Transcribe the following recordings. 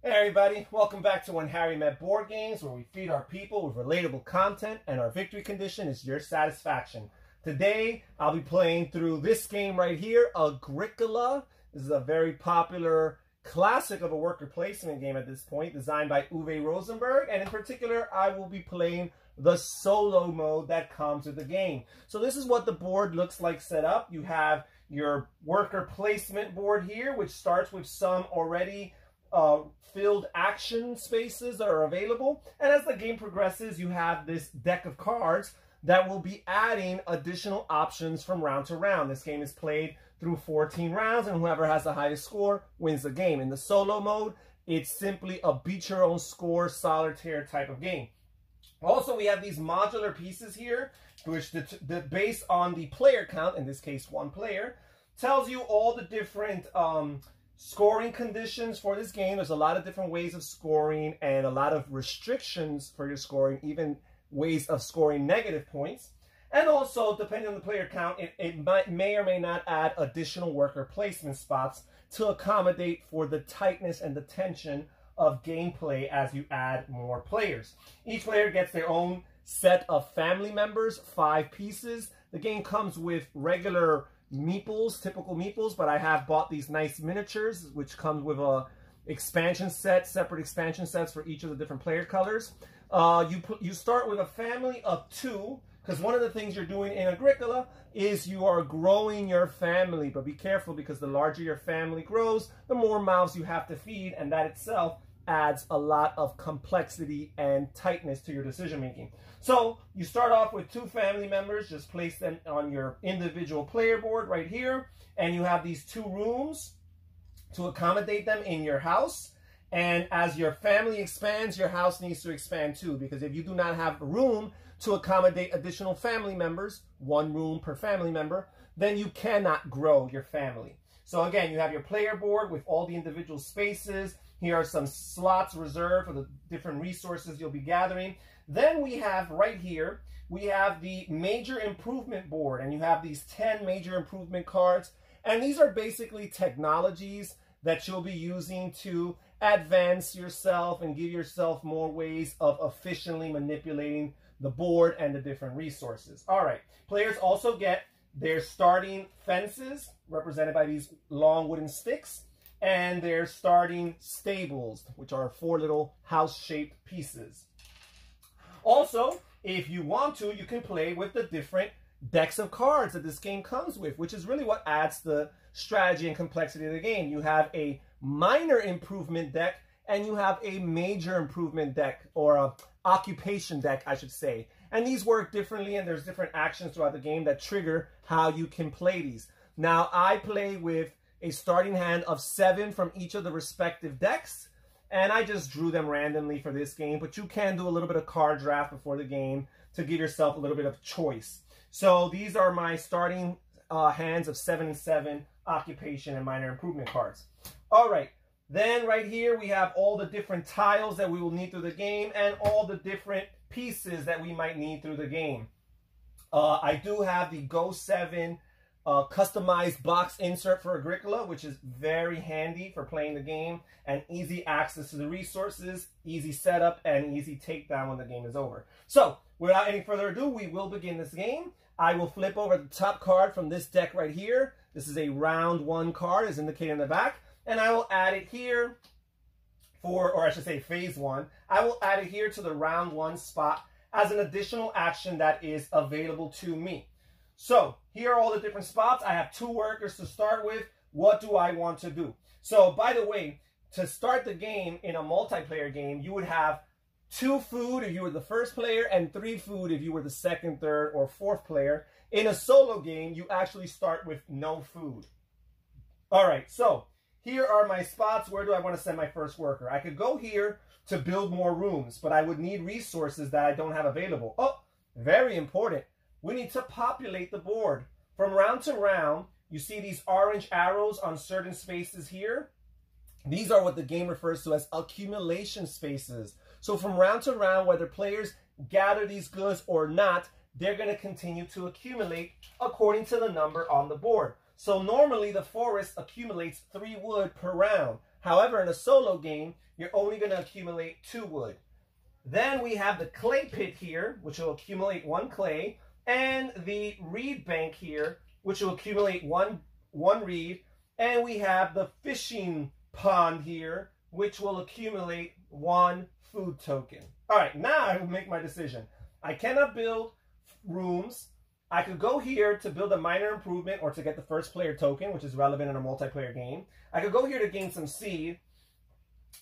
Hey everybody, welcome back to When Harry Met Board Games, where we feed our people with relatable content and our victory condition is your satisfaction. Today, I'll be playing through this game right here, Agricola. This is a very popular classic of a worker placement game at this point, designed by Uwe Rosenberg, and in particular, I will be playing the solo mode that comes with the game. So this is what the board looks like set up. You have your worker placement board here, which starts with some already filled action spaces that are available. And as the game progresses, you have this deck of cards that will be adding additional options from round to round. This game is played through 14 rounds, and whoever has the highest score wins the game. In the solo mode, it's simply a beat your own score solitaire type of game. Also, we have these modular pieces here, which based on the player count, in this case one player, tells you all the different scoring conditions for this game. There's a lot of different ways of scoring and a lot of restrictions for your scoring, even ways of scoring negative points. And also, depending on the player count, it may or may not add additional worker placement spots to accommodate for the tightness and the tension of gameplay as you add more players. Each player gets their own set of family members, 5 pieces. The game comes with regular meeples, typical meeples, but I have bought these nice miniatures, which comes with a expansion set, separate expansion sets for each of the different player colors. You start with a family of 2, because one of the things you're doing in Agricola is you are growing your family, but be careful because the larger your family grows, the more mouths you have to feed, and that itself adds a lot of complexity and tightness to your decision making. So you start off with 2 family members, just place them on your individual player board right here, and you have these 2 rooms to accommodate them in your house. And as your family expands, your house needs to expand too, because if you do not have room to accommodate additional family members, 1 room per family member, then you cannot grow your family. So again, you have your player board with all the individual spaces. Here are some slots reserved for the different resources you'll be gathering. Then we have right here, we have the major improvement board, and you have these 10 major improvement cards. And these are basically technologies that you'll be using to advance yourself and give yourself more ways of efficiently manipulating the board and the different resources. All right, players also get their starting fences, represented by these long wooden sticks, and their starting stables, which are 4 little house-shaped pieces. Also, if you want to, you can play with the different decks of cards that this game comes with, which is really what adds the strategy and complexity of the game. You have a minor improvement deck, and you have a major improvement deck, or a occupation deck, I should say. And these work differently, and there's different actions throughout the game that trigger how you can play these. Now, I play with a starting hand of 7 from each of the respective decks, and I just drew them randomly for this game, but you can do a little bit of card draft before the game to give yourself a little bit of choice. So these are my starting hands of 7 and 7 occupation and minor improvement cards. All right, then right here we have all the different tiles that we will need through the game and all the different pieces that we might need through the game. I do have the Go 7 customized box insert for Agricola, which is very handy for playing the game, and easy access to the resources, easy setup, and easy takedown when the game is over. So, without any further ado, we will begin this game. I will flip over the top card from this deck right here. This is a round 1 card, as indicated in the back, and I will add it here for, or I should say phase 1. I will add it here to the round 1 spot as an additional action that is available to me. So here are all the different spots. I have 2 workers to start with. What do I want to do? So by the way, to start the game in a multiplayer game, you would have 2 food if you were the first player and 3 food if you were the second, third, or 4th player. In a solo game, you actually start with no food. All right, so here are my spots. Where do I want to send my first worker? I could go here to build more rooms, but I would need resources that I don't have available. Oh, very important. We need to populate the board. From round to round, you see these orange arrows on certain spaces here. These are what the game refers to as accumulation spaces. So from round to round, whether players gather these goods or not, they're going to continue to accumulate according to the number on the board. So normally the forest accumulates 3 wood per round. However, in a solo game, you're only going to accumulate 2 wood. Then we have the clay pit here, which will accumulate 1 clay, and the reed bank here, which will accumulate one reed, and we have the fishing pond here, which will accumulate 1 food token. All right, now I will make my decision. I cannot build rooms. I could go here to build a minor improvement or to get the first player token, which is relevant in a multiplayer game. I could go here to gain some seed.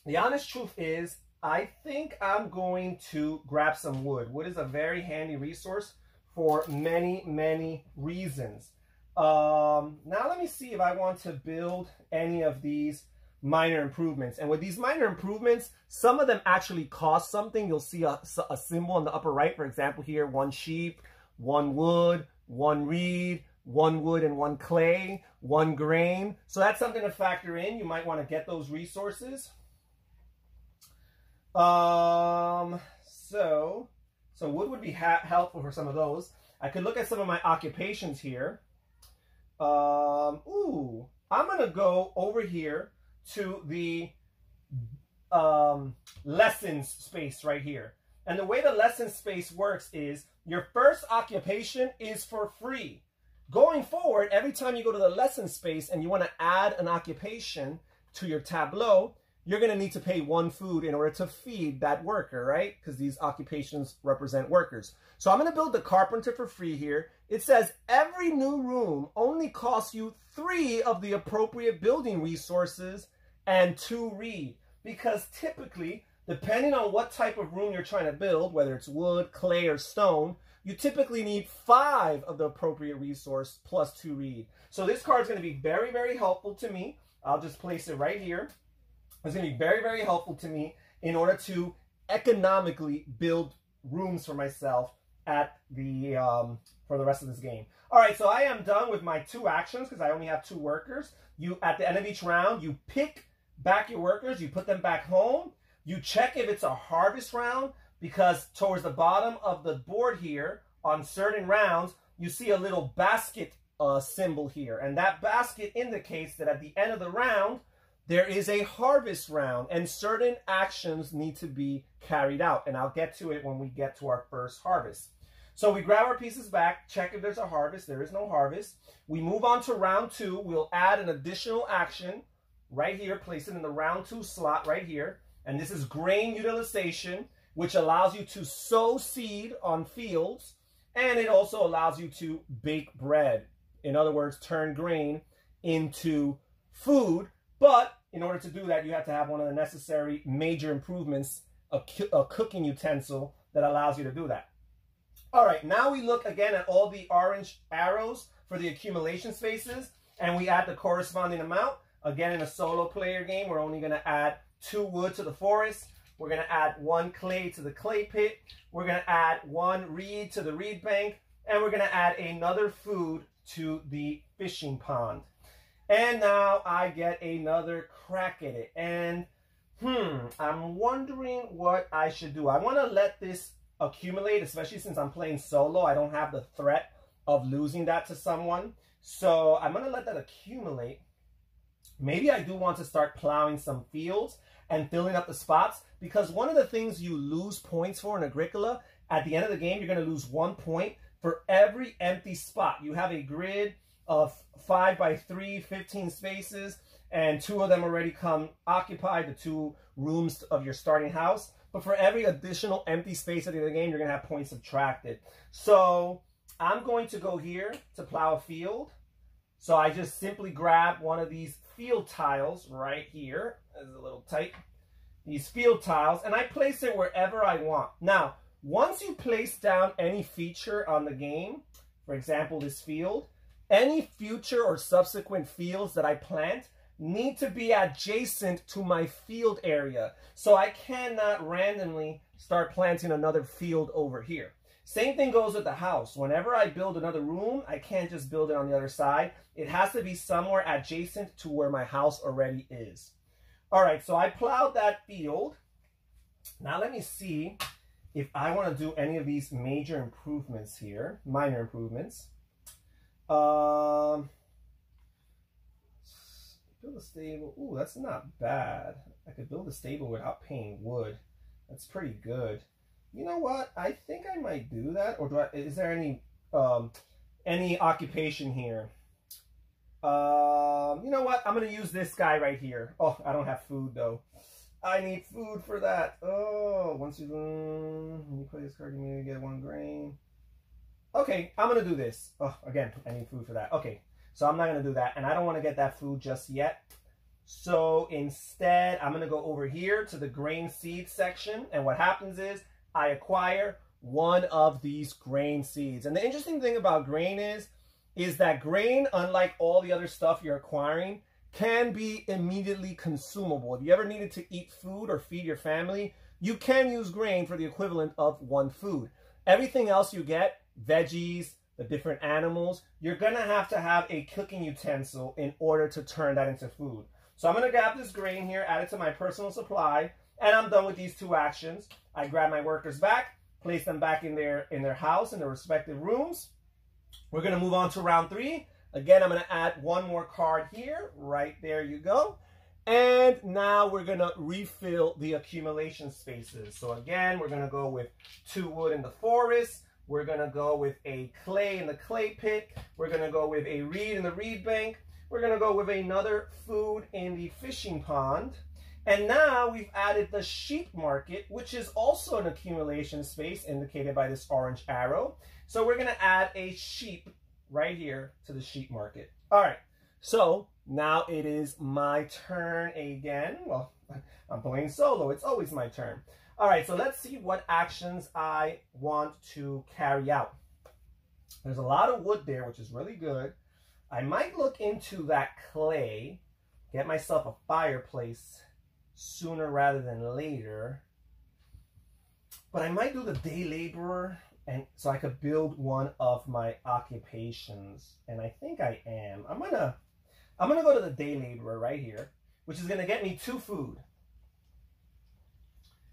The honest truth is, I think I'm going to grab some wood. Wood is a very handy resource for many, many reasons. Now let me see if I want to build any of these minor improvements. And with these minor improvements, some of them actually cost something. You'll see a symbol on the upper right. For example, here, 1 sheep, 1 wood, 1 reed, 1 wood and 1 clay, 1 grain. So that's something to factor in. You might want to get those resources. So wood would be helpful for some of those. I could look at some of my occupations here. I'm going to go over here to the lessons space right here. And the way the lesson space works is your first occupation is for free. Going forward, every time you go to the lesson space and you want to add an occupation to your tableau, you're going to need to pay 1 food in order to feed that worker, right? Because these occupations represent workers. So I'm going to build the carpenter for free here. It says every new room only costs you 3 of the appropriate building resources and 2 reed. Because typically, depending on what type of room you're trying to build, whether it's wood, clay, or stone, you typically need 5 of the appropriate resource plus 2 reed. So this card is going to be very, very helpful to me. I'll just place it right here. It's going to be very, very helpful to me in order to economically build rooms for myself at the for the rest of this game. All right, so I am done with my 2 actions because I only have 2 workers. You, at the end of each round, you pick back your workers, you put them back home. You check if it's a harvest round, because towards the bottom of the board here, on certain rounds, you see a little basket symbol here. And that basket indicates that at the end of the round, there is a harvest round, and certain actions need to be carried out. And I'll get to it when we get to our first harvest. So we grab our pieces back, check if there's a harvest. There is no harvest. We move on to round 2. We'll add an additional action right here, place it in the round 2 slot right here. And this is grain utilization, which allows you to sow seed on fields. And it also allows you to bake bread. In other words, turn grain into food. But in order to do that, you have to have one of the necessary major improvements, a cooking utensil that allows you to do that. All right, now we look again at all the orange arrows for the accumulation spaces, and we add the corresponding amount. Again, in a solo player game, we're only going to add 2 wood to the forest. We're going to add 1 clay to the clay pit. We're going to add 1 reed to the reed bank. And we're going to add another food to the fishing pond. And now I get another crack at it. And I'm wondering what I should do. I want to let this accumulate, especially since I'm playing solo. I don't have the threat of losing that to someone. So I'm going to let that accumulate. Maybe I do want to start plowing some fields and filling up the spots, because one of the things you lose points for in Agricola, at the end of the game, you're going to lose 1 point for every empty spot. You have a grid of 5 by 3, 15 spaces, and 2 of them already come occupied, the 2 rooms of your starting house. But for every additional empty space at the end of the game, you're going to have points subtracted. So I'm going to go here to plow a field. So I just simply grab one of these field tiles right here. It's a little tight. These field tiles, and I place it wherever I want. Now, once you place down any feature on the game, for example, this field, any future or subsequent fields that I plant need to be adjacent to my field area. So I cannot randomly start planting another field over here. Same thing goes with the house. Whenever I build another room, I can't just build it on the other side. It has to be somewhere adjacent to where my house already is. All right, so I plowed that field. Now let me see if I want to do any of these major improvements here, minor improvements. Build a stable. Ooh, that's not bad. I could build a stable without paying wood. That's pretty good. You know what? I think I might do that. Or is there any occupation here? You know what? I'm gonna use this guy right here. Oh, I don't have food though. I need food for that. Oh, once you play this card, you may get 1 grain. Okay, I'm gonna do this. Oh, again, I need food for that. Okay, so I'm not gonna do that, and I don't want to get that food just yet. So instead, I'm gonna go over here to the grain seed section, and what happens is I acquire 1 of these grain seeds. And the interesting thing about grain is that grain, unlike all the other stuff you're acquiring, can be immediately consumable. If you ever needed to eat food or feed your family, you can use grain for the equivalent of 1 food. Everything else you get, veggies, the different animals, you're gonna have to have a cooking utensil in order to turn that into food. So I'm gonna grab this grain here, add it to my personal supply, and I'm done with these 2 actions. I grab my workers back, place them back in their house, in their respective rooms. We're gonna move on to round 3. Again, I'm gonna add 1 more card here. Right there you go. And now we're gonna refill the accumulation spaces. So again, we're gonna go with 2 wood in the forest. We're gonna go with a clay in the clay pit. We're gonna go with a reed in the reed bank. We're gonna go with another food in the fishing pond. And now we've added the sheep market, which is also an accumulation space indicated by this orange arrow. So we're gonna add a sheep right here to the sheep market. All right, so now it is my turn again. Well, I'm playing solo, it's always my turn. All right, so let's see what actions I want to carry out. There's a lot of wood there, which is really good. I might look into that clay, get myself a fireplace sooner rather than later. But I might do the day laborer, and so I could build 1 of my occupations. And I think I am. I'm gonna go to the day laborer right here, which is gonna get me 2 food.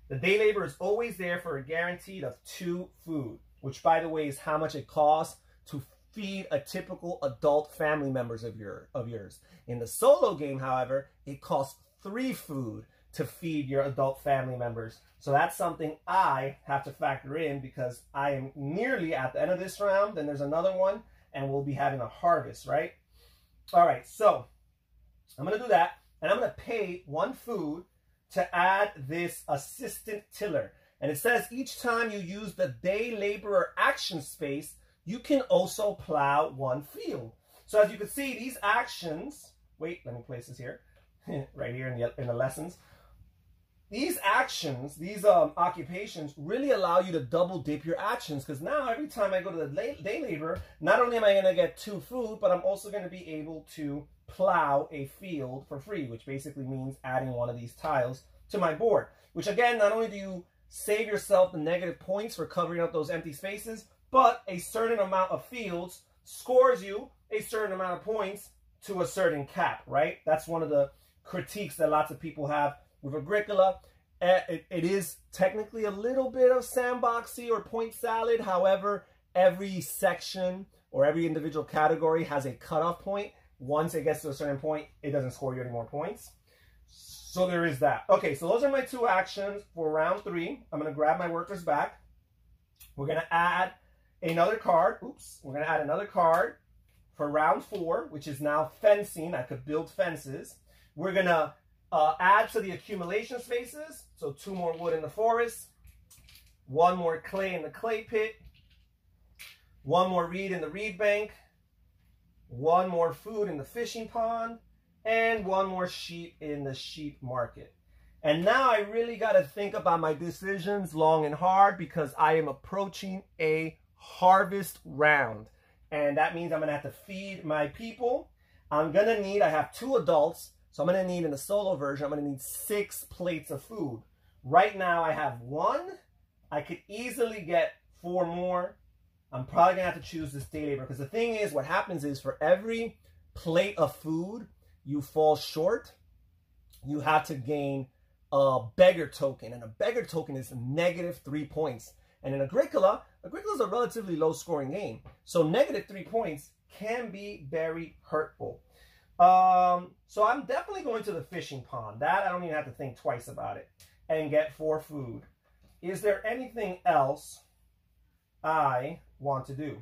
The day laborer is always there for a guaranteed of 2 food, which by the way is how much it costs to feed a typical adult family members of yours. In the solo game, however, it costs 3 food to feed your adult family members. So that's something I have to factor in because I am nearly at the end of this round. Then there's another one and we'll be having a harvest, right? All right, so I'm gonna do that and I'm gonna pay 1 food to add this assistant tiller. And it says each time you use the day laborer action space, you can also plow 1 field. So as you can see, these actions, wait, let me place this here, right here in the lessons. These actions, these occupations really allow you to double dip your actions because now every time I go to the day labor, not only am I going to get 2 food, but I'm also going to be able to plow a field for free, which basically means adding 1 of these tiles to my board. Which again, not only do you save yourself the negative points for covering up those empty spaces, but a certain amount of fields scores you a certain amount of points to a certain cap, right? That's one of the critiques that lots of people have with Agricola. It is technically a little bit of sandboxy or point salad. However, every section or every individual category has a cutoff point. Once it gets to a certain point, it doesn't score you any more points. So there is that. Okay, so those are my 2 actions for round 3. I'm going to grab my workers back. We're going to add another card. Oops. We're going to add another card for round 4, which is now fencing. I could build fences. We're going to add to the accumulation spaces. So 2 more wood in the forest, 1 more clay in the clay pit, 1 more reed in the reed bank, 1 more food in the fishing pond, and 1 more sheep in the sheep market. And now I really got to think about my decisions long and hard because I am approaching a harvest round. And that means I'm going to have to feed my people. I'm going to need, I have 2 adults, so I'm going to need, in the solo version, I'm going to need 6 plates of food. Right now I have 1. I could easily get 4 more. I'm probably going to have to choose this day labor because the thing is, what happens is for every plate of food you fall short, you have to gain a beggar token. And a beggar token is -3 points. And in Agricola is a relatively low scoring game. So -3 points can be very hurtful. So I'm definitely going to the fishing pond. That I don't even have to think twice about it. And get 4 food. Is there anything else I want to do?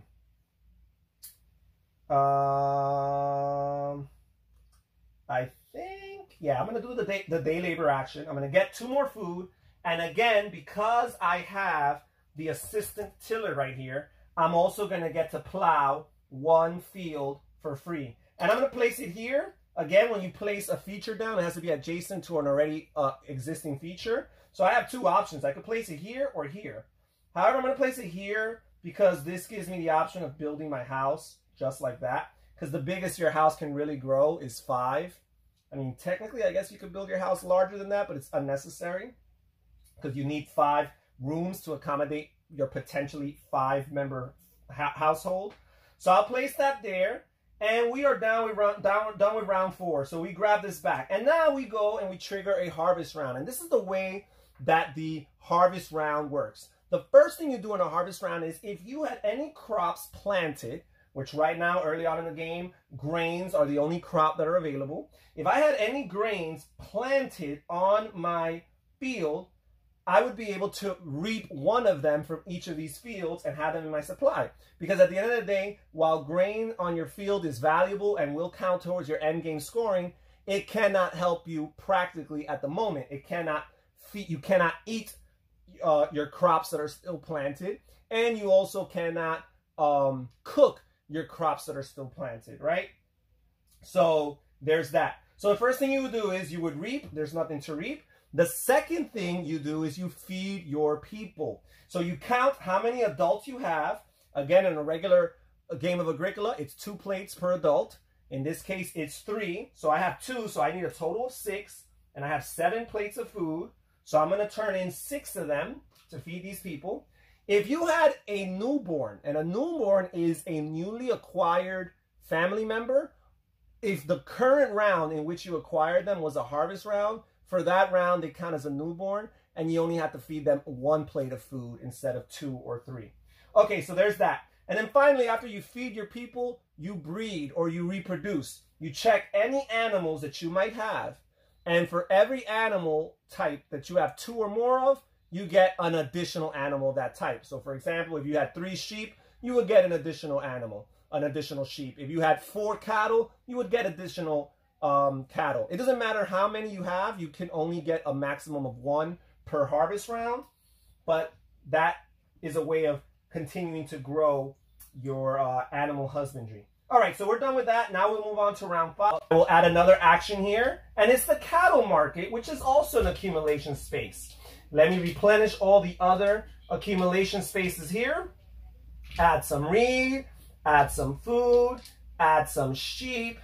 I think, yeah, I'm going to do the day labor action. I'm going to get 2 more food. And again, because I have the assistant tiller right here, I'm also going to get to plow 1 field for free. And I'm going to place it here. Again, when you place a feature down, it has to be adjacent to an already existing feature. So I have 2 options. I could place it here or here. However, I'm going to place it here because this gives me the option of building my house just like that. Because the biggest your house can really grow is 5. I mean, technically, I guess you could build your house larger than that, but it's unnecessary because you need 5 rooms to accommodate your potentially 5-member household. So I'll place that there. And we are done with round 4. So we grab this back. And now we go and we trigger a harvest round. And this is the way that the harvest round works. The first thing you do in a harvest round is if you had any crops planted, which right now, early on in the game, grains are the only crop that are available. If I had any grains planted on my field, I would be able to reap 1 of them from each of these fields and have them in my supply. Because at the end of the day, while grain on your field is valuable and will count towards your end game scoring, it cannot help you practically at the moment. It cannot feed, you cannot eat your crops that are still planted, and you also cannot cook your crops that are still planted, right? So there's that. So the first thing you would do is you would reap. There's nothing to reap. The second thing you do is you feed your people. So you count how many adults you have. Again, in a regular game of Agricola, it's 2 plates per adult. In this case, it's 3. So I have 2, so I need a total of 6. And I have 7 plates of food. So I'm going to turn in 6 of them to feed these people. If you had a newborn, and a newborn is a newly acquired family member, if the current round in which you acquired them was a harvest round, for that round, they count as a newborn, and you only have to feed them 1 plate of food instead of 2 or 3. Okay, so there's that. And then finally, after you feed your people, you breed or you reproduce. You check any animals that you might have, and for every animal type that you have 2 or more of, you get an additional animal of that type. So for example, if you had 3 sheep, you would get an additional animal, an additional sheep. If you had 4 cattle, you would get additional cattle. It doesn't matter how many you have. You can only get a maximum of 1 per harvest round, but that is a way of continuing to grow your animal husbandry. All right, so we're done with that. Now we'll move on to round 5. We'll add another action here, and it's the cattle market, which is also an accumulation space. Let me replenish all the other accumulation spaces here. Add some reed, add some food, add some sheep,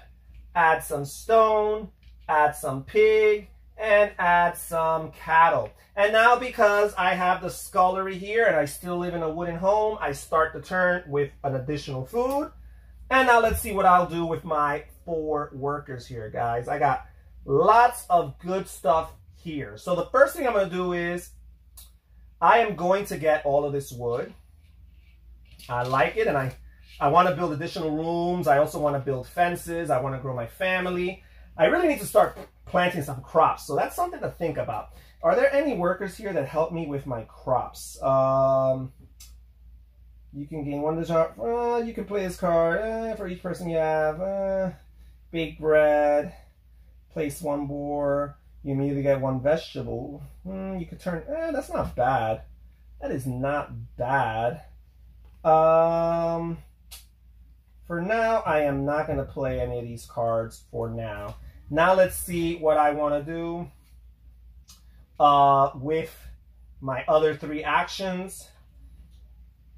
add some stone, add some pig, and add some cattle. And now because I have the scullery here and I still live in a wooden home, I start the turn with an additional food. And now let's see what I'll do with my 4 workers here, guys. I got lots of good stuff here. So the first thing I'm going to do is I am going to get all of this wood. I like it, and I want to build additional rooms. I also want to build fences. I want to grow my family. I really need to start planting some crops. So that's something to think about. Are there any workers here that help me with my crops? You can gain 1 desire. You can play this card for each person you have. Bake bread. Place 1 boar. You immediately get 1 vegetable. You could turn. That's not bad. That is not bad. For now, I am not going to play any of these cards for now. Now let's see what I want to do with my other 3 actions.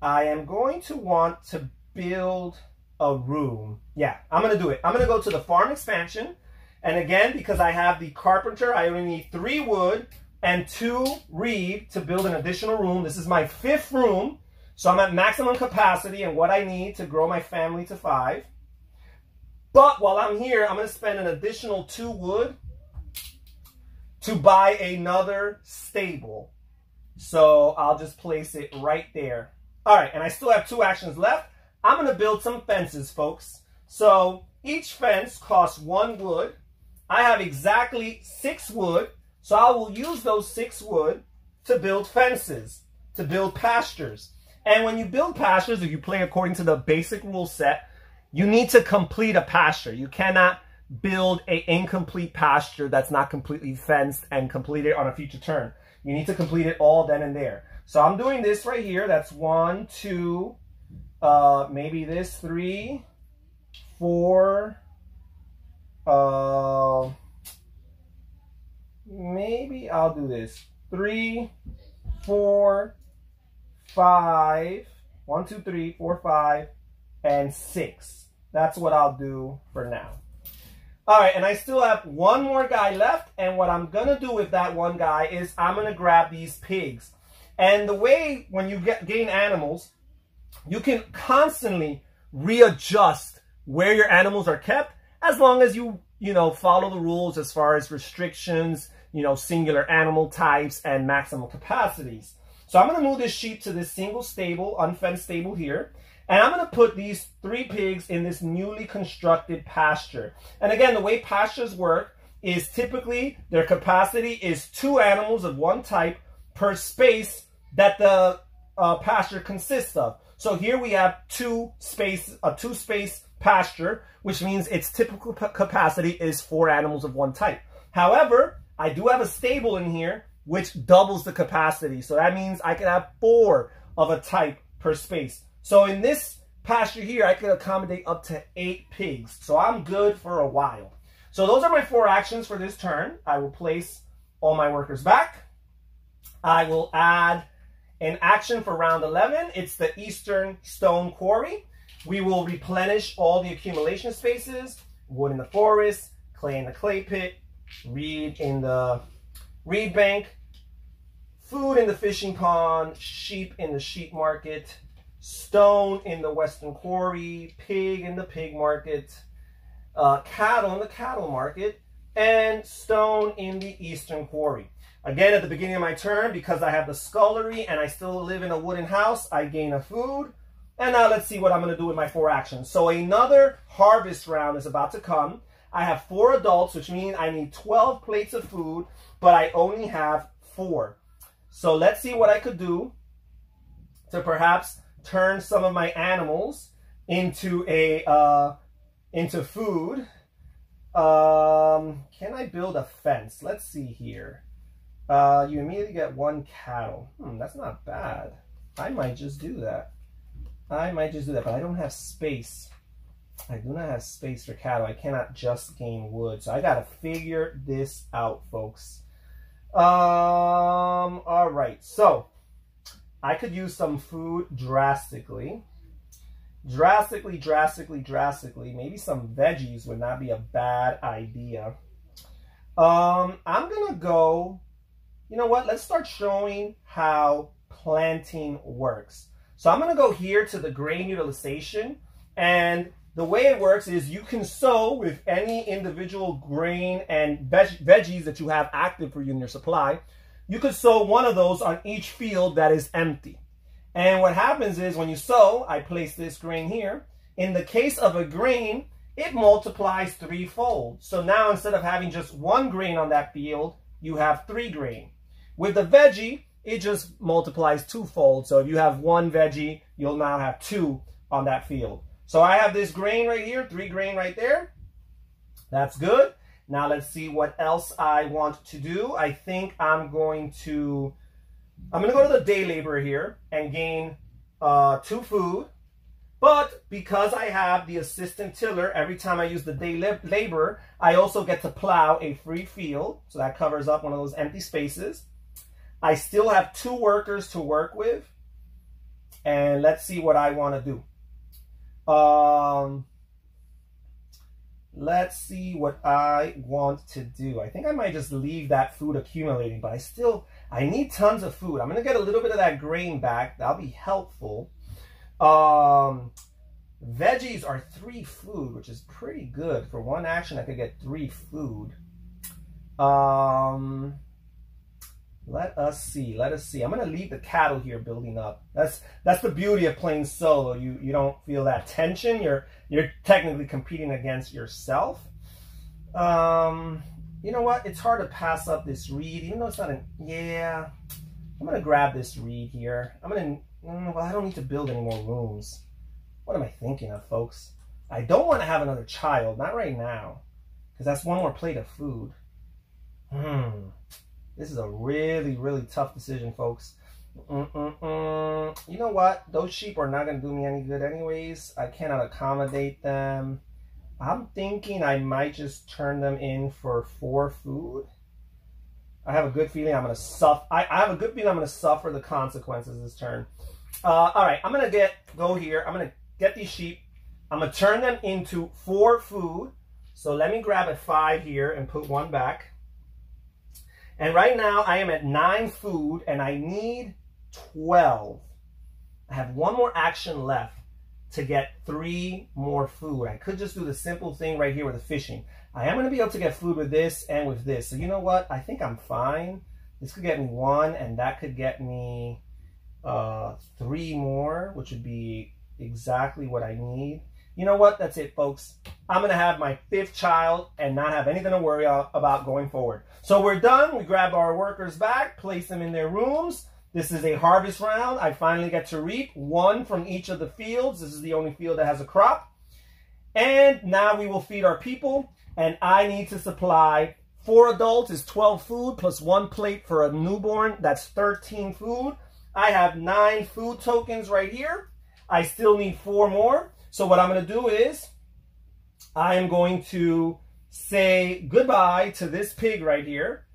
I am going to want to build a room. Yeah, I'm going to do it. I'm going to go to the farm expansion. And again, because I have the carpenter, I only need 3 wood and 2 reed to build an additional room. This is my 5th room. So I'm at maximum capacity and what I need to grow my family to 5. But while I'm here, I'm going to spend an additional 2 wood to buy another stable. So I'll just place it right there. All right, and I still have 2 actions left. I'm going to build some fences, folks. So Each fence costs 1 wood. I have exactly 6 wood, so I will use those 6 wood to build fences, to build pastures. And when you build pastures, if you play according to the basic rule set, you need to complete a pasture. You cannot build an incomplete pasture that's not completely fenced and complete it on a future turn. You need to complete it all then and there. So I'm doing this right here. That's 1, 2, maybe this 3, 4, maybe I'll do this 3, 4, 5, 1, 2, 3, 4, 5, and 6. That's what I'll do for now. All right, and I still have 1 more guy left, and what I'm gonna do with that 1 guy is I'm gonna grab these pigs. And the way when you gain animals, you can constantly readjust where your animals are kept, as long as you follow the rules as far as restrictions, singular animal types and maximum capacities. So I'm going to move this sheep to this single stable, unfenced stable here. And I'm going to put these 3 pigs in this newly constructed pasture. And again, the way pastures work is typically their capacity is 2 animals of 1 type per space that the pasture consists of. So here we have a 2-space pasture, which means its typical capacity is 4 animals of 1 type. However, I do have a stable in here which doubles the capacity. So that means I can have 4 of a type per space. So in this pasture here, I can accommodate up to 8 pigs. So I'm good for a while. So those are my 4 actions for this turn. I will place all my workers back. I will add an action for round 11. It's the Eastern Stone Quarry. We will replenish all the accumulation spaces, wood in the forest, clay in the clay pit, reed in the reed bank, food in the fishing pond, sheep in the sheep market, stone in the Western Quarry, pig in the pig market, cattle in the cattle market, and stone in the Eastern Quarry. Again, at the beginning of my turn, because I have the scullery and I still live in a wooden house, I gain a food. And now let's see what I'm going to do with my 4 actions. So another harvest round is about to come. I have 4 adults, which means I need 12 plates of food, but I only have 4. So let's see what I could do to perhaps turn some of my animals into food. Can I build a fence? Let's see here. You immediately get 1 cattle. That's not bad. I might just do that. But I don't have space. I do not have space for cattle. I cannot just gain wood. So I got to figure this out, folks. All right. So I could use some food drastically. Drastically. Maybe some veggies would not be a bad idea. I'm going to go, you know what? Let's start showing how planting works. So I'm going to go here to the grain utilization, and the way it works is you can sow with any individual grain and veggies that you have active for you in your supply. You could sow 1 of those on each field that is empty. And what happens is when you sow, I place this grain here. In the case of a grain, it multiplies 3-fold. So now instead of having just 1 grain on that field, you have 3 grain. With the veggie, it just multiplies 2-fold. So if you have 1 veggie, you'll now have 2 on that field. So I have this grain right here, 3 grain right there. That's good. Now let's see what else I want to do. I think I'm going to go to the day laborer here and gain 2 food. But because I have the assistant tiller, every time I use the day laborer, I also get to plow a free field. So that covers up one of those empty spaces. I still have 2 workers to work with. And let's see what I want to do. Let's see what I want to do. I think I might just leave that food accumulating, but I need tons of food. I'm going to get a little bit of that grain back. That'll be helpful. Veggies are 3 food, which is pretty good. For 1 action, I could get 3 food. Let us see. Let us see. I'm going to leave the cattle here building up. That's the beauty of playing solo. You don't feel that tension. You're technically competing against yourself. You know what? It's hard to pass up this reed, even though it's not an... Yeah. I'm going to grab this reed here. I'm going to... Well, I don't need to build any more rooms. What am I thinking of, folks? I don't want to have another child. Not right now. Because that's one more plate of food. This is a really, really tough decision, folks. You know what? Those sheep are not going to do me any good anyways. I cannot accommodate them. I'm thinking I might just turn them in for 4 food. I have a good feeling I'm going to suffer. I have a good feeling I'm going to suffer the consequences this turn. All right, I'm going to go here. I'm going to get these sheep. I'm going to turn them into 4 food. So let me grab a 5 here and put 1 back. And right now I am at 9 food and I need 12. I have 1 more action left to get 3 more food. I could just do the simple thing right here with the fishing. I am going to be able to get food with this and with this. So you know what? I think I'm fine. This could get me 1 and that could get me 3 more, which would be exactly what I need. You know what? That's it, folks. I'm going to have my 5th child and not have anything to worry about going forward. So we're done. We grab our workers back, place them in their rooms. This is a harvest round. I finally get to reap 1 from each of the fields. This is the only field that has a crop. And now we will feed our people. And I need to supply 4 adults is 12 food plus 1 plate for a newborn. That's 13 food. I have 9 food tokens right here. I still need 4 more. So what I'm going to do is I am going to say goodbye to this pig right here.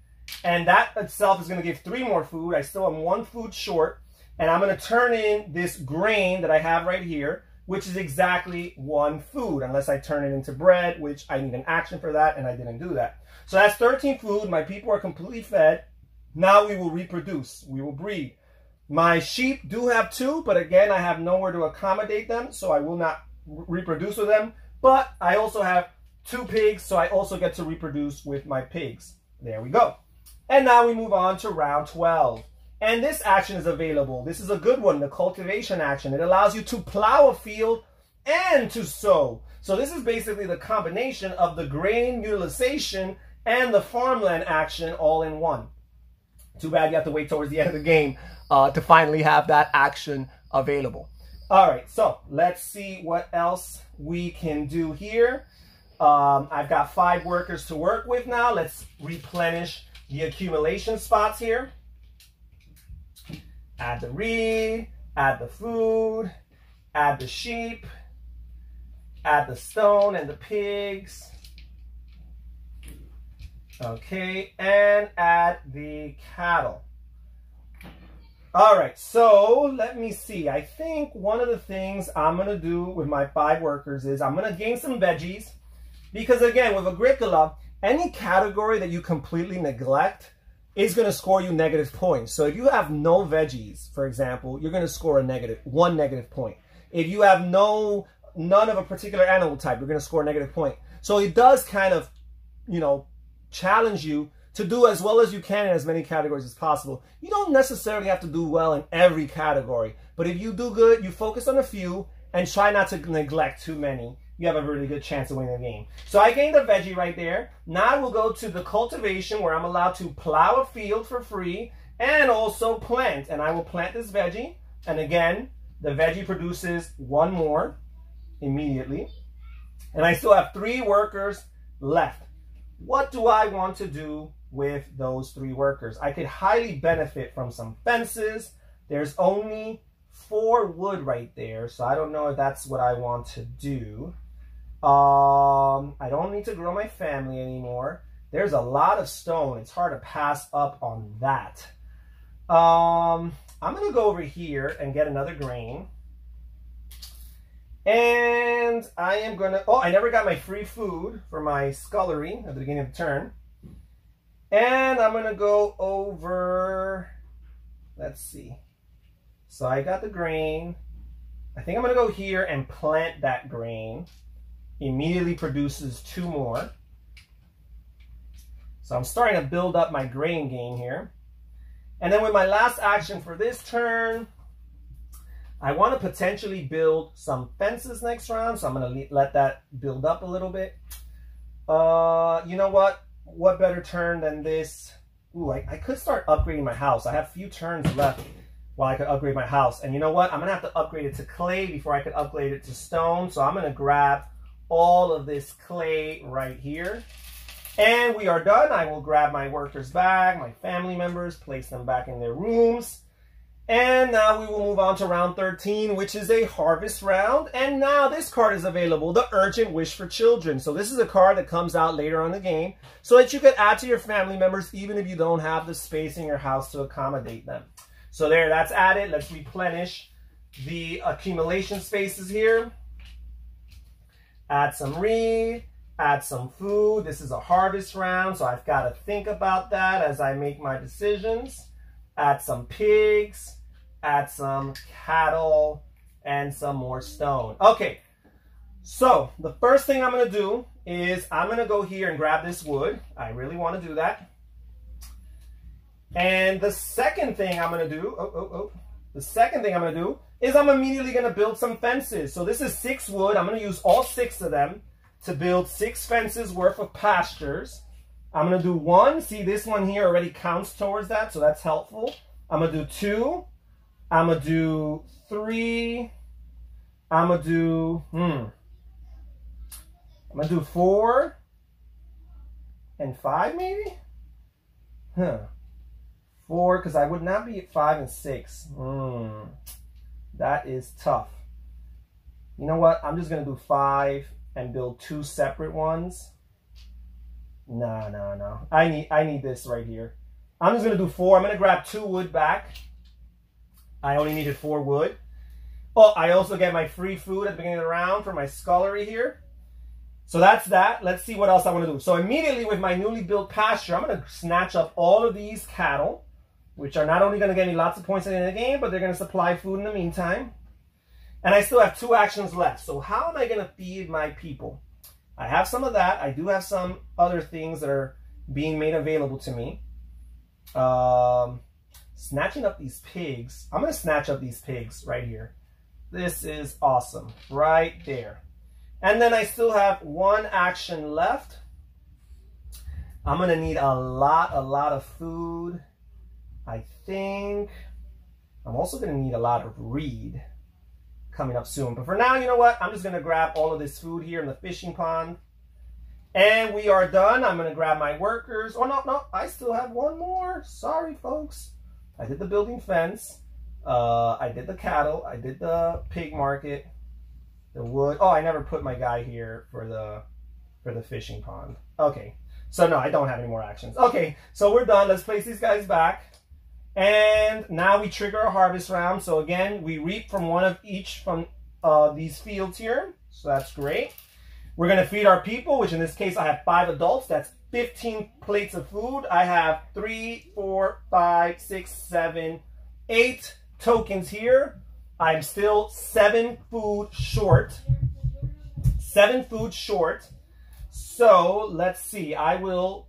And that itself is going to give 3 more food. I still am 1 food short. And I'm going to turn in this grain that I have right here, which is exactly 1 food, unless I turn it into bread, which I need an action for that, and I didn't do that. So that's 13 food. My people are completely fed. Now we will reproduce. We will breed. My sheep do have 2, but again, I have nowhere to accommodate them, so I will not reproduce with them. But I also have 2 pigs, so I also get to reproduce with my pigs. There we go. And now we move on to round 12. And this action is available. This is a good one, the cultivation action. It allows you to plow a field and to sow. So this is basically the combination of the grain utilization and the farmland action all in one. Too bad you have to wait towards the end of the game to finally have that action available. All right, so let's see what else we can do here. I've got 5 workers to work with now. Let's replenish the accumulation spots here. Add the reed, add the food, add the sheep, add the stone and the pigs. Okay, and add the cattle. All right, so let me see. I think one of the things I'm going to do with my 5 workers is I'm going to gain some veggies. Because again, with Agricola, any category that you completely neglect is going to score you negative points. So if you have no veggies, for example, you're going to score a 1 negative point. If you have none of a particular animal type, you're going to score a negative point. So it does kind of, challenge you to do as well as you can in as many categories as possible. You don't necessarily have to do well in every category, but if you do good, you focus on a few and try not to neglect too many. You have a really good chance of winning the game. So I gained a veggie right there. Now we'll go to the cultivation where I'm allowed to plow a field for free and also plant. And I will plant this veggie. And again, the veggie produces 1 more immediately. And I still have 3 workers left. What do I want to do with those 3 workers? I could highly benefit from some fences. There's only 4 wood right there, so I don't know if that's what I want to do. I don't need to grow my family anymore. There's a lot of stone. It's hard to pass up on that. I'm going to go over here and get another grain. And I am going to... Oh, I never got my free food for my scullery at the beginning of the turn. And I'm going to go over... Let's see. So I got the grain. I think I'm going to go here and plant that grain. Immediately produces 2 more. So I'm starting to build up my grain gain here. And then with my last action for this turn, I want to potentially build some fences next round. So I'm going to let that build up a little bit. You know what? What better turn than this? Ooh, I could start upgrading my house. I have a few turns left while I could upgrade my house. And you know what? I'm going to have to upgrade it to clay before I could upgrade it to stone. So I'm going to grab all of this clay right here. And we are done. I will grab my workers back, my family members, place them back in their rooms. And now we will move on to round 13, which is a harvest round. And now this card is available, the Urgent Wish for Children. So this is a card that comes out later on in the game so that you can add to your family members even if you don't have the space in your house to accommodate them. So there, that's added. Let's replenish the accumulation spaces here. Add some reed, add some food. This is a harvest round, so I've got to think about that as I make my decisions. Add some pigs, add some cattle, and some more stone. Okay, so the first thing I'm going to do is I'm going to go here and grab this wood. I really want to do that. And the second thing I'm going to do, the second thing I'm going to do is I'm immediately going to build some fences. So this is 6 wood. I'm going to use all 6 of them to build 6 fences worth of pastures. I'm going to do 1. See, this one here already counts towards that, so that's helpful. I'm going to do 2. I'm going to do 3. I'm going to do, I'm going to do 4 and 5 maybe? 4, because I would not be at 5 and 6. That is tough. You know what? I'm just going to do 5 and build 2 separate ones. No. I need this right here. I'm just going to do 4. I'm going to grab 2 wood back. I only needed 4 wood. Oh, I also get my free food at the beginning of the round for my scullery here. So that's that. Let's see what else I want to do. So immediately with my newly built pasture, I'm going to snatch up all of these cattle, which are not only going to get me lots of points at the end of the game, but they're going to supply food in the meantime. And I still have 2 actions left. So how am I going to feed my people? I have some of that. I do have some other things that are being made available to me. Snatching up these pigs. I'm going to snatch up these pigs right here. This is awesome. Right there. And then I still have 1 action left. I'm going to need a lot of food. I think I'm also going to need a lot of reed coming up soon. But for now, you know what? I'm just going to grab all of this food here in the fishing pond. And we are done. I'm going to grab my workers. Oh, no. I still have 1 more. Sorry, folks. I did the building fence. I did the cattle. I did the pig market. The wood. Oh, I never put my guy here for the fishing pond. Okay. So, no, I don't have any more actions. Okay. So, we're done. Let's place these guys back. And now we trigger a harvest round. So again, we reap from 1 of each from these fields here. So that's great. We're going to feed our people, which in this case I have 5 adults. That's 15 plates of food. I have 3, 4, 5, 6, 7, 8 tokens here. I'm still 7 food short. 7 food short. So let's see. I will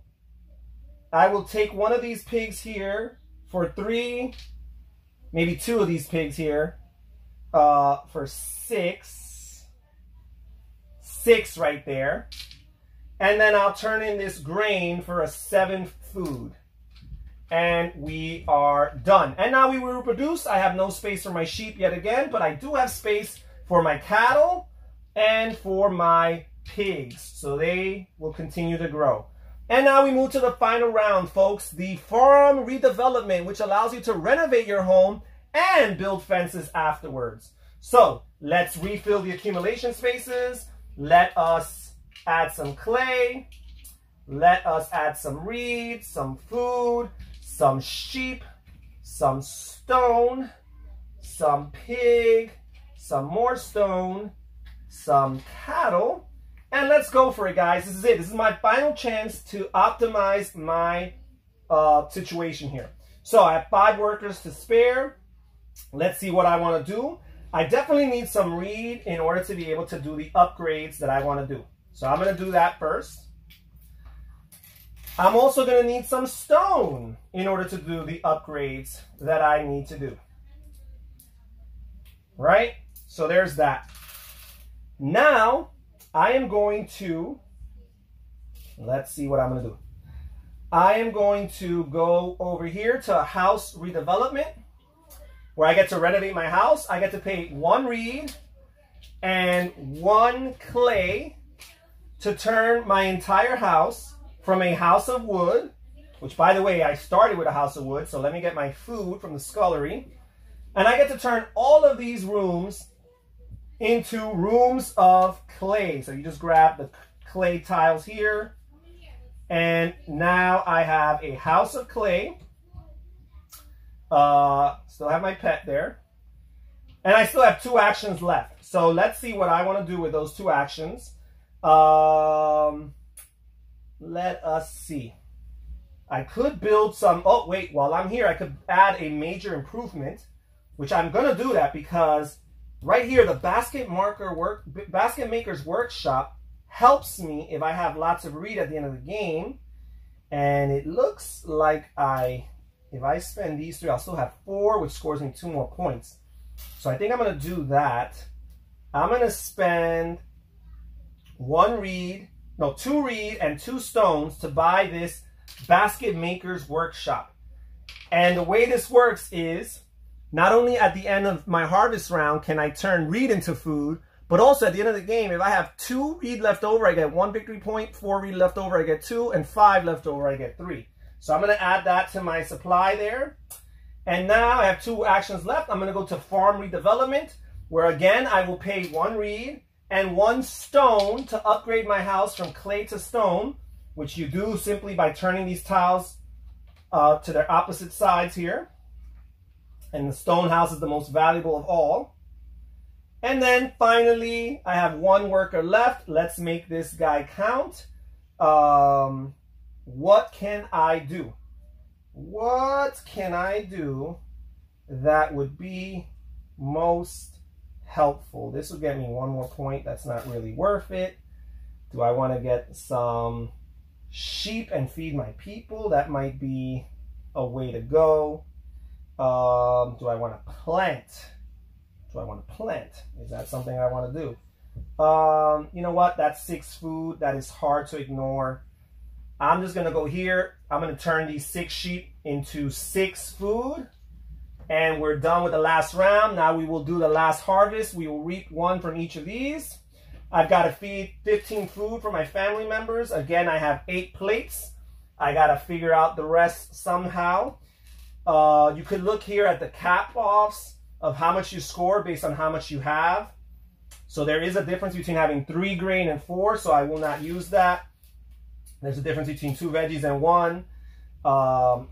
take 1 of these pigs here for 3, maybe 2 of these pigs here, for 6 right there. And then I'll turn in this grain for a 7th food. And we are done. And now we will reproduce. I have no space for my sheep yet again, but I do have space for my cattle and for my pigs. So they will continue to grow. And now we move to the final round, folks, the farm redevelopment, which allows you to renovate your home and build fences afterwards. So let's refill the accumulation spaces. Let us add some clay. Let us add some reed, some food, some sheep, some stone, some pig, some more stone, some cattle. And let's go for it, guys. This is it. This is my final chance to optimize my situation here. So I have 5 workers to spare. Let's see what I want to do. I definitely need some reed in order to be able to do the upgrades that I want to do. So I'm going to do that first. I'm also going to need some stone in order to do the upgrades that I need to do. Right? So there's that. Now, I am going to, let's see what I'm going to do. I am going to go over here to house redevelopment, where I get to renovate my house. I get to pay 1 reed and 1 clay to turn my entire house from a house of wood, which, by the way, I started with a house of wood, so let me get my food from the scullery. And I get to turn all of these rooms into rooms of clay. So you just grab the clay tiles here, and now I have a house of clay. Still have my pet there. And I still have 2 actions left. So let's see what I want to do with those 2 actions. Let us see. I could build some, oh wait, while I'm here, I could add a major improvement, which I'm going to do that because right here, the basket maker's workshop helps me if I have lots of reed at the end of the game. And it looks like if I spend these 3, I'll still have 4, which scores me 2 more points. So I think I'm going to do that. I'm going to spend 2 reed and 2 stones to buy this basket maker's workshop. And the way this works is not only at the end of my harvest round can I turn reed into food, but also at the end of the game, if I have 2 reed left over, I get 1 victory point, 4 reed left over, I get 2, and 5 left over, I get 3. So I'm going to add that to my supply there. And now I have 2 actions left. I'm going to go to farm redevelopment, where again, I will pay 1 reed and 1 stone to upgrade my house from clay to stone, which you do simply by turning these tiles to their opposite sides here. And the stone house is the most valuable of all. And then finally, I have 1 worker left. Let's make this guy count. What can I do? What can I do that would be most helpful? This will get me 1 more point. That's not really worth it. Do I want to get some sheep and feed my people? That might be a way to go. Do I want to plant? Is that something I want to do? You know what? That's 6 food. That is hard to ignore. I'm just going to go here. I'm going to turn these 6 sheep into 6 food. And we're done with the last round. Now we will do the last harvest. We will reap 1 from each of these. I've got to feed 15 food for my family members. Again, I have 8 plates. I got to figure out the rest somehow. You could look here at the cap-offs of how much you score based on how much you have. So there is a difference between having 3 grain and 4, so I will not use that. There's a difference between 2 veggies and 1.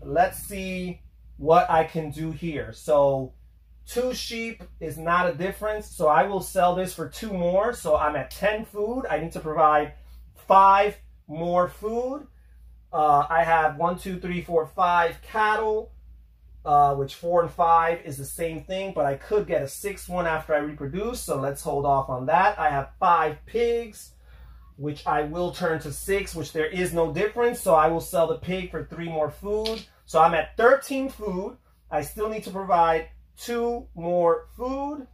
Let's see what I can do here. So 2 sheep is not a difference, so I will sell this for 2 more. So I'm at 10 food. I need to provide 5 more food. I have 1, 2, 3, 4, 5 cattle, which 4 and 5 is the same thing, but I could get a 6th one after I reproduce, so let's hold off on that. I have 5 pigs, which I will turn to 6, which there is no difference, so I will sell the pig for 3 more food. So I'm at 13 food. I still need to provide 2 more food,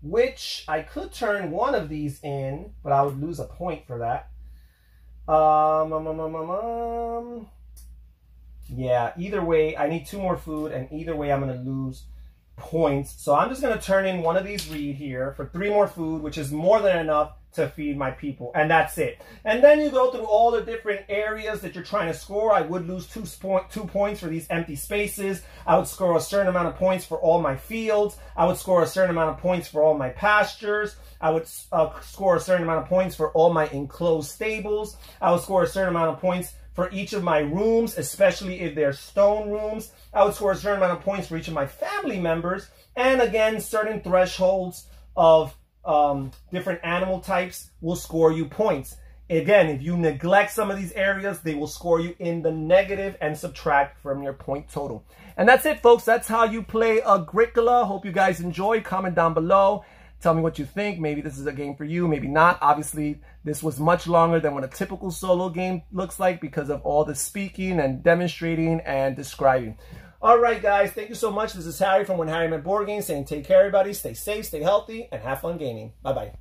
which I could turn 1 of these in, but I would lose a point for that. Yeah, either way, I need 2 more food, and either way, I'm going to lose points. So I'm just going to turn in 1 of these reed here for 3 more food, which is more than enough to feed my people, and that's it. And then you go through all the different areas that you're trying to score. I would lose 2 points for these empty spaces. I would score a certain amount of points for all my fields. I would score a certain amount of points for all my pastures. I would score a certain amount of points for all my enclosed stables. I would score a certain amount of points for each of my rooms, especially if they're stone rooms. I would score a certain amount of points for each of my family members. And again, certain thresholds of different animal types will score you points. Again, if you neglect some of these areas, they will score you in the negative and subtract from your point total. And that's it, folks. That's how you play Agricola. Hope you guys enjoy. Comment down below. Tell me what you think. Maybe this is a game for you, maybe not. Obviously, This was much longer than what a typical solo game looks like because of all the speaking and demonstrating and describing. All right, guys, thank you so much. This is Harry from When Harry Met Board Games saying take care, everybody. Stay safe, stay healthy, and have fun gaming. Bye-bye.